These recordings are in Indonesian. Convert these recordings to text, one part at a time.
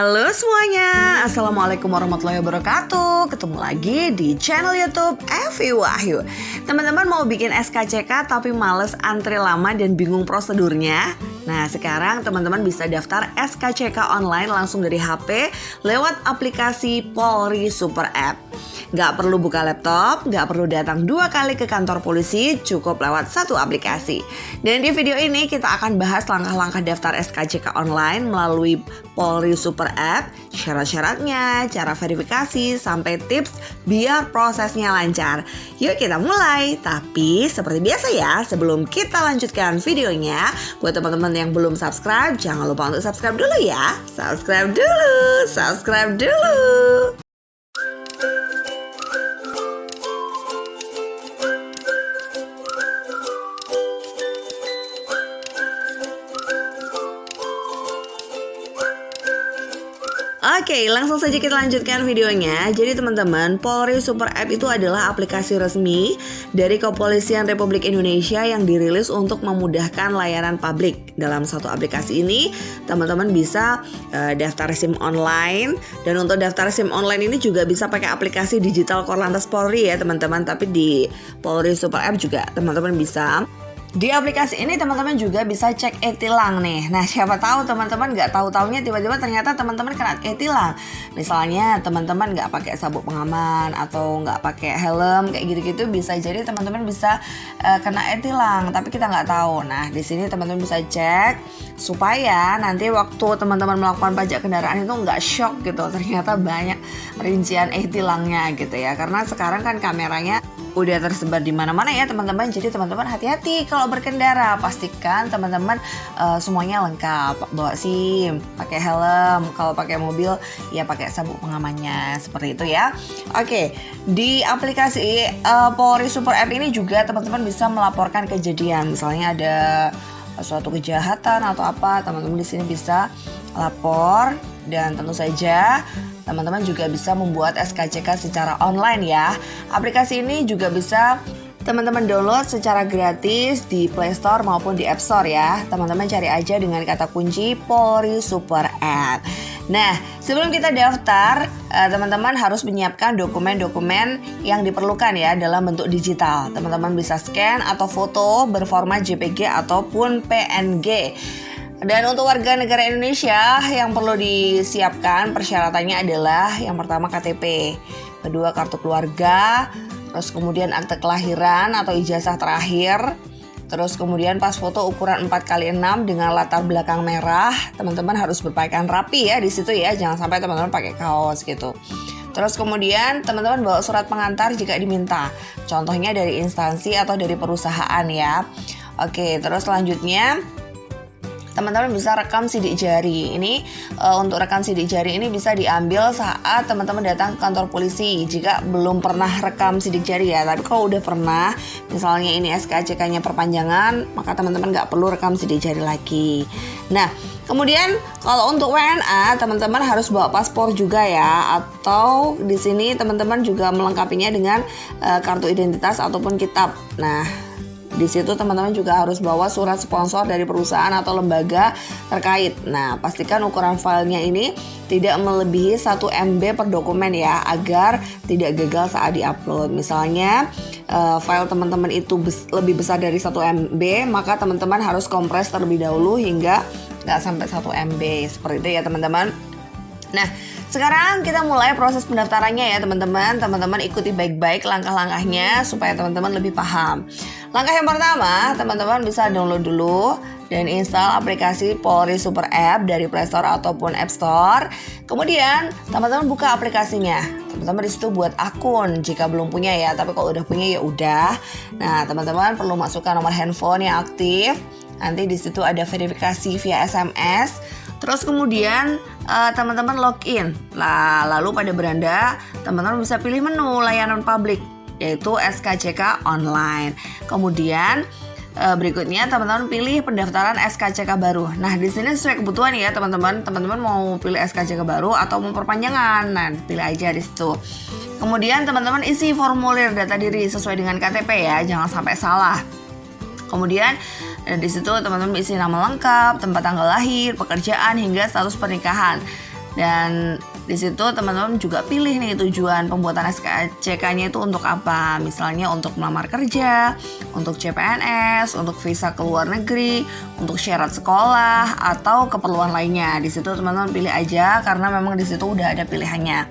Halo semuanya, Assalamualaikum warahmatullahi wabarakatuh. Ketemu lagi di channel YouTube Evi Wahyu. Teman-teman mau bikin SKCK tapi males antri lama dan bingung prosedurnya? Nah sekarang teman-teman bisa daftar SKCK online langsung dari HP lewat aplikasi Polri Super App. Gak perlu buka laptop, gak perlu datang 2 kali ke kantor polisi, cukup lewat satu aplikasi. Dan di video ini kita akan bahas langkah-langkah daftar SKCK online melalui Polri Super App, syarat-syaratnya, cara verifikasi, sampai tips biar prosesnya lancar. Yuk kita mulai. Tapi seperti biasa ya, sebelum kita lanjutkan videonya, buat teman-teman yang belum subscribe, jangan lupa untuk subscribe dulu ya. Subscribe dulu. Oke, langsung saja kita lanjutkan videonya. Jadi teman-teman, Polri Super App itu adalah aplikasi resmi dari Kepolisian Republik Indonesia yang dirilis untuk memudahkan layanan publik. Dalam satu aplikasi ini, teman-teman bisa daftar SIM online. Dan untuk daftar SIM online ini juga bisa pakai aplikasi digital Korlantas Polri ya teman-teman. Tapi di Polri Super App juga teman-teman bisa. Di aplikasi ini teman-teman juga bisa cek e-tilang nih. Nah siapa tahu teman-teman nggak tahu-taunya tiba-tiba ternyata teman-teman kena e-tilang. Misalnya teman-teman nggak pakai sabuk pengaman atau nggak pakai helm kayak gitu-gitu, bisa jadi teman-teman bisa kena e-tilang. Tapi kita nggak tahu. Nah di sini teman-teman bisa cek supaya nanti waktu teman-teman melakukan pajak kendaraan itu nggak shock gitu. Ternyata banyak rincian e-tilangnya gitu ya. Karena sekarang kan kameranya udah tersebar di mana-mana ya teman-teman. Jadi teman-teman hati-hati kalau berkendara, pastikan teman-teman semuanya lengkap, bawa SIM, pakai helm, kalau pakai mobil ya pakai sabuk pengamannya, seperti itu ya. Oke, di aplikasi Polri Super App ini juga teman-teman bisa melaporkan kejadian, misalnya ada suatu kejahatan atau apa, teman-teman di sini bisa lapor. Dan tentu saja teman-teman juga bisa membuat SKCK secara online ya. Aplikasi ini juga bisa teman-teman download secara gratis di Play Store maupun di App Store ya. Teman-teman cari aja dengan kata kunci Polri Super App. Nah, sebelum kita daftar, teman-teman harus menyiapkan dokumen-dokumen yang diperlukan ya dalam bentuk digital. Teman-teman bisa scan atau foto berformat JPG ataupun PNG. Dan untuk warga negara Indonesia yang perlu disiapkan persyaratannya adalah yang pertama KTP, kedua kartu keluarga, terus kemudian akte kelahiran atau ijazah terakhir, terus kemudian pas foto ukuran 4x6 dengan latar belakang merah. Teman-teman harus berpakaian rapi ya di situ ya, jangan sampai teman-teman pakai kaos gitu. Terus kemudian teman-teman bawa surat pengantar jika diminta, contohnya dari instansi atau dari perusahaan ya. Oke, terus selanjutnya teman-teman bisa rekam sidik jari. Ini untuk rekam sidik jari ini bisa diambil saat teman-teman datang ke kantor polisi. Jika belum pernah rekam sidik jari ya, tapi kalau udah pernah, misalnya ini SKCK-nya perpanjangan, maka teman-teman nggak perlu rekam sidik jari lagi. Nah, kemudian kalau untuk WNA, teman-teman harus bawa paspor juga ya, atau di sini teman-teman juga melengkapinya dengan kartu identitas ataupun kitab. Nah, di situ teman-teman juga harus bawa surat sponsor dari perusahaan atau lembaga terkait. Nah, pastikan ukuran filenya ini tidak melebihi 1 MB per dokumen ya, agar tidak gagal saat diupload. Misalnya file teman-teman itu lebih besar dari 1 MB, maka teman-teman harus kompres terlebih dahulu hingga nggak sampai 1 MB. Seperti itu ya teman-teman. Nah, sekarang kita mulai proses pendaftarannya ya teman-teman. Teman-teman ikuti baik-baik langkah-langkahnya supaya teman-teman lebih paham. Langkah yang pertama, teman-teman bisa download dulu dan install aplikasi Polri Super App dari Play Store ataupun App Store. Kemudian teman-teman buka aplikasinya. Teman-teman di situ buat akun jika belum punya ya, tapi kalau udah punya ya udah. Nah, teman-teman perlu masukkan nomor handphone yang aktif. Nanti di situ ada verifikasi via SMS. Terus kemudian teman-teman login. Lalu pada beranda teman-teman bisa pilih menu layanan publik, yaitu SKCK online. Kemudian berikutnya teman-teman pilih pendaftaran SKCK baru. Nah di sini sesuai kebutuhan ya teman-teman. Teman-teman mau pilih SKCK baru atau mau perpanjangan, nah pilih aja di situ. Kemudian teman-teman isi formulir data diri sesuai dengan KTP ya, jangan sampai salah. Kemudian di situ teman-teman isi nama lengkap, tempat tanggal lahir, pekerjaan hingga status pernikahan. Dan di situ teman-teman juga pilih nih tujuan pembuatan SKCK-nya itu untuk apa. Misalnya untuk melamar kerja, untuk CPNS, untuk visa ke luar negeri, untuk syarat sekolah, atau keperluan lainnya. Di situ teman-teman pilih aja karena memang di situ udah ada pilihannya.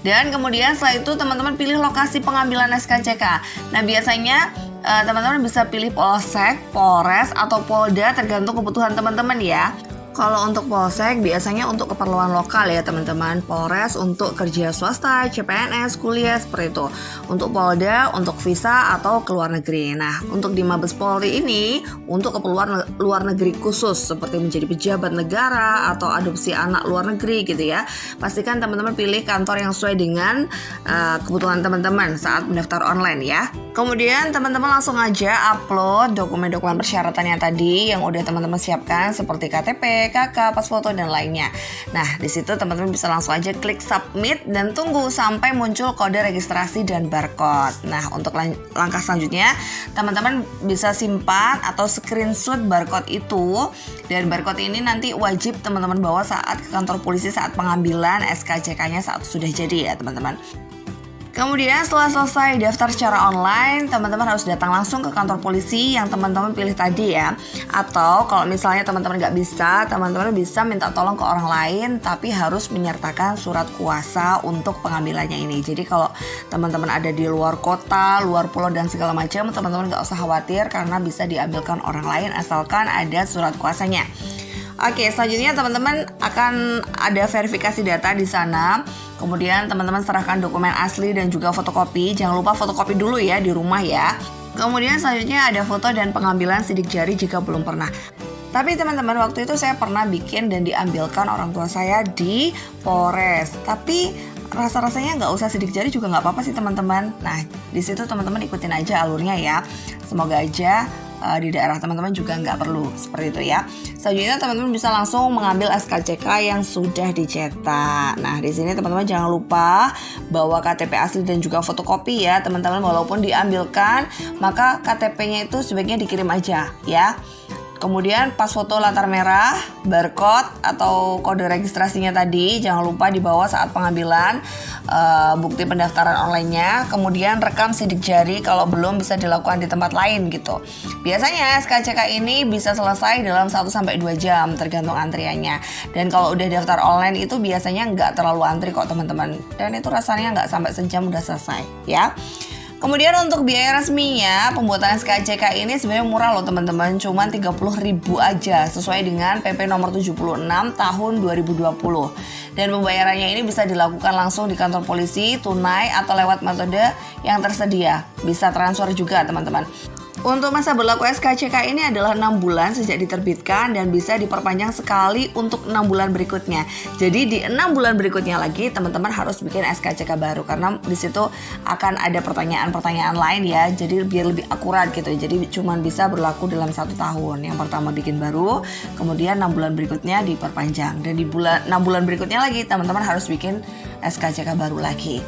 Dan kemudian setelah itu teman-teman pilih lokasi pengambilan SKCK. Nah biasanya teman-teman bisa pilih Polsek, Polres, atau Polda tergantung kebutuhan teman-teman ya. Kalau untuk Polsek biasanya untuk keperluan lokal ya teman-teman. Polres untuk kerja swasta, CPNS, kuliah seperti itu. Untuk Polda untuk visa atau ke luar negeri. Nah untuk di Mabes Polri ini untuk keperluan luar negeri khusus seperti menjadi pejabat negara atau adopsi anak luar negeri gitu ya. Pastikan teman-teman pilih kantor yang sesuai dengan kebutuhan teman-teman saat mendaftar online ya. Kemudian teman-teman langsung aja upload dokumen-dokumen persyaratannya tadi yang udah teman-teman siapkan seperti KTP, KK, pas foto dan lainnya. Nah, di situ teman-teman bisa langsung aja klik submit dan tunggu sampai muncul kode registrasi dan barcode. Nah, untuk langkah selanjutnya, teman-teman bisa simpan atau screenshot barcode itu, dan barcode ini nanti wajib teman-teman bawa saat ke kantor polisi saat pengambilan SKCK-nya saat sudah jadi ya, teman-teman. Kemudian setelah selesai daftar secara online, teman-teman harus datang langsung ke kantor polisi yang teman-teman pilih tadi ya. Atau kalau misalnya teman-teman nggak bisa, teman-teman bisa minta tolong ke orang lain, tapi harus menyertakan surat kuasa untuk pengambilannya ini. Jadi kalau teman-teman ada di luar kota, luar pulau dan segala macam, teman-teman nggak usah khawatir karena bisa diambilkan orang lain asalkan ada surat kuasanya. Oke, selanjutnya teman-teman akan ada verifikasi data di sana. Kemudian teman-teman serahkan dokumen asli dan juga fotokopi. Jangan lupa fotokopi dulu ya di rumah ya. Kemudian selanjutnya ada foto dan pengambilan sidik jari jika belum pernah. Tapi teman-teman waktu itu saya pernah bikin dan diambilkan orang tua saya di Polres. Tapi rasa-rasanya nggak usah sidik jari juga nggak apa-apa sih teman-teman. Nah di situ teman-teman ikutin aja alurnya ya. Semoga aja di daerah teman-teman juga nggak perlu seperti itu ya. Selanjutnya teman-teman bisa langsung mengambil SKCK yang sudah dicetak. Nah di sini teman-teman jangan lupa bawa KTP asli dan juga fotokopi ya teman-teman. Walaupun diambilkan maka KTP-nya itu sebaiknya dikirim aja ya. Kemudian pas foto latar merah, barcode atau kode registrasinya tadi jangan lupa dibawa saat pengambilan bukti pendaftaran online-nya. Kemudian rekam sidik jari kalau belum bisa dilakukan di tempat lain gitu. Biasanya SKCK ini bisa selesai dalam 1-2 jam tergantung antriannya. Dan kalau udah daftar online itu biasanya nggak terlalu antri kok teman-teman. Dan itu rasanya nggak sampai sejam udah selesai ya. Kemudian untuk biaya resminya, pembuatan SKCK ini sebenarnya murah loh teman-teman, cuma 30.000 aja sesuai dengan PP nomor 76 tahun 2020. Dan pembayarannya ini bisa dilakukan langsung di kantor polisi, tunai atau lewat metode yang tersedia. Bisa transfer juga teman-teman. Untuk masa berlaku SKCK ini adalah 6 bulan sejak diterbitkan dan bisa diperpanjang sekali untuk 6 bulan berikutnya. Jadi di 6 bulan berikutnya lagi teman-teman harus bikin SKCK baru karena di situ akan ada pertanyaan-pertanyaan lain ya. Jadi biar lebih akurat gitu. Jadi cuma bisa berlaku dalam 1 tahun. Yang pertama bikin baru, kemudian 6 bulan berikutnya diperpanjang. Dan di 6 bulan berikutnya lagi teman-teman harus bikin SKCK baru lagi.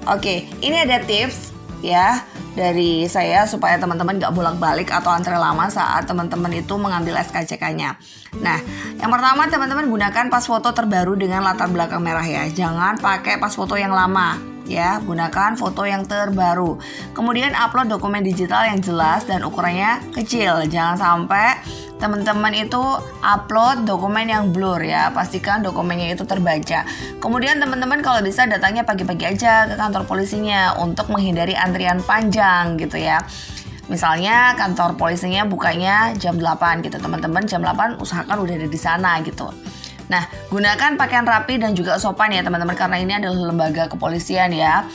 Oke, ini ada tips ya dari saya supaya teman-teman gak bolak-balik atau antre lama saat teman-teman itu mengambil SKCK-nya. Nah, yang pertama teman-teman gunakan pas foto terbaru dengan latar belakang merah ya. Jangan pakai pas foto yang lama ya, gunakan foto yang terbaru. Kemudian upload dokumen digital yang jelas dan ukurannya kecil. Jangan sampai teman-teman itu upload dokumen yang blur ya, pastikan dokumennya itu terbaca. Kemudian teman-teman kalau bisa datangnya pagi-pagi aja ke kantor polisinya untuk menghindari antrian panjang gitu ya. Misalnya kantor polisinya bukanya jam 8 gitu, teman-teman jam 8 usahakan udah ada di sana gitu. Nah, gunakan pakaian rapi dan juga sopan ya teman-teman karena ini adalah lembaga kepolisian ya.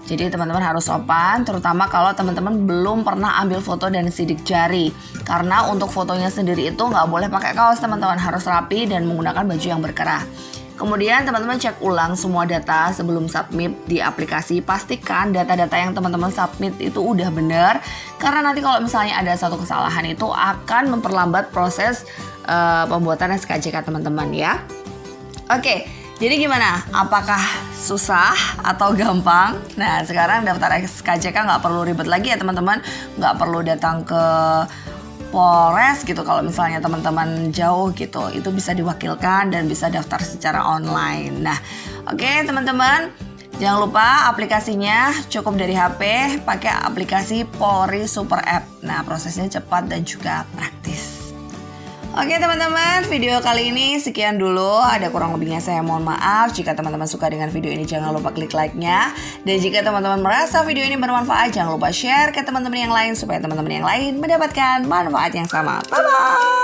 Jadi teman-teman harus sopan, terutama kalau teman-teman belum pernah ambil foto dan sidik jari. Karena untuk fotonya sendiri itu nggak boleh pakai kaos teman-teman, harus rapi dan menggunakan baju yang berkerah. Kemudian teman-teman cek ulang semua data sebelum submit di aplikasi. Pastikan data-data yang teman-teman submit itu udah benar. Karena nanti kalau misalnya ada satu kesalahan itu akan memperlambat proses pembuatan SKCK teman-teman ya. Oke, jadi gimana? Apakah susah atau gampang? Nah sekarang daftar SKCK nggak perlu ribet lagi ya teman-teman. Nggak perlu datang ke Polres gitu. Kalau misalnya teman-teman jauh gitu, itu bisa diwakilkan dan bisa daftar secara online. Nah, oke teman-teman, jangan lupa aplikasinya cukup dari HP, pakai aplikasi Polri Super App. Nah, prosesnya cepat dan juga praktis. Oke teman-teman, video kali ini sekian dulu. Ada kurang lebihnya saya mohon maaf. Jika teman-teman suka dengan video ini, jangan lupa klik like-nya. Dan jika teman-teman merasa video ini bermanfaat, jangan lupa share ke teman-teman yang lain supaya teman-teman yang lain mendapatkan manfaat yang sama. Bye-bye!